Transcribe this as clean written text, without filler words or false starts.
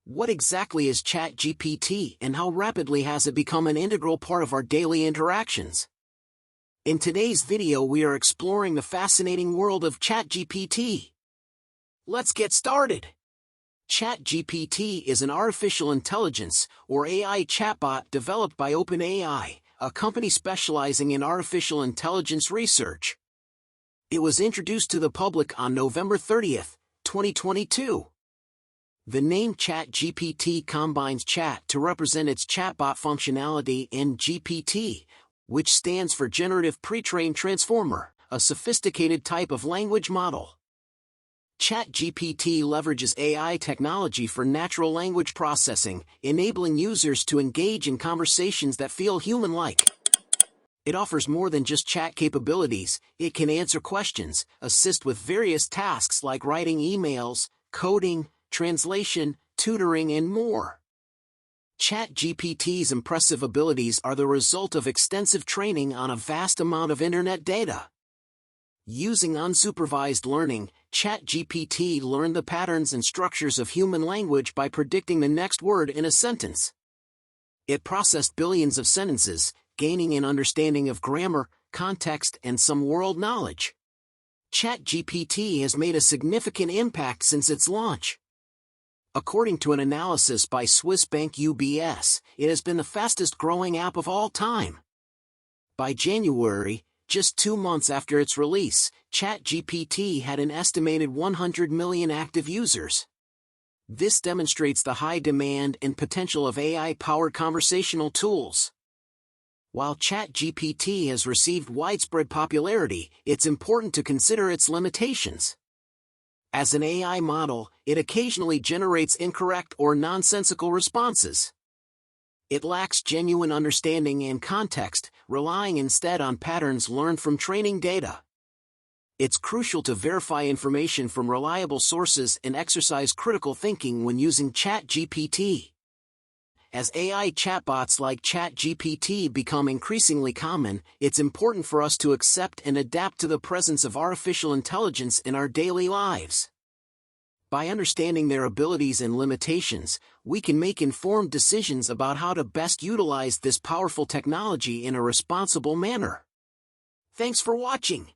What exactly is ChatGPT and how rapidly has it become an integral part of our daily interactions? In today's video we are exploring the fascinating world of ChatGPT. Let's get started! ChatGPT is an artificial intelligence, or AI chatbot developed by OpenAI, a company specializing in artificial intelligence research. It was introduced to the public on November 30, 2022. The name ChatGPT combines chat to represent its chatbot functionality and GPT, which stands for Generative Pre-trained Transformer, a sophisticated type of language model. ChatGPT leverages AI technology for natural language processing, enabling users to engage in conversations that feel human-like. It offers more than just chat capabilities. It can answer questions, assist with various tasks like writing emails, coding, translation, tutoring, and more. ChatGPT's impressive abilities are the result of extensive training on a vast amount of internet data. Using unsupervised learning, ChatGPT learned the patterns and structures of human language by predicting the next word in a sentence. It processed billions of sentences, gaining an understanding of grammar, context, and some world knowledge. ChatGPT has made a significant impact since its launch. According to an analysis by Swiss bank UBS, it has been the fastest-growing app of all time. By January, just 2 months after its release, ChatGPT had an estimated 100 million active users. This demonstrates the high demand and potential of AI-powered conversational tools. While ChatGPT has received widespread popularity, it's important to consider its limitations. As an AI model, it occasionally generates incorrect or nonsensical responses. It lacks genuine understanding and context, relying instead on patterns learned from training data. It's crucial to verify information from reliable sources and exercise critical thinking when using ChatGPT. As AI chatbots like ChatGPT become increasingly common, it's important for us to accept and adapt to the presence of artificial intelligence in our daily lives. By understanding their abilities and limitations, we can make informed decisions about how to best utilize this powerful technology in a responsible manner. Thanks for watching.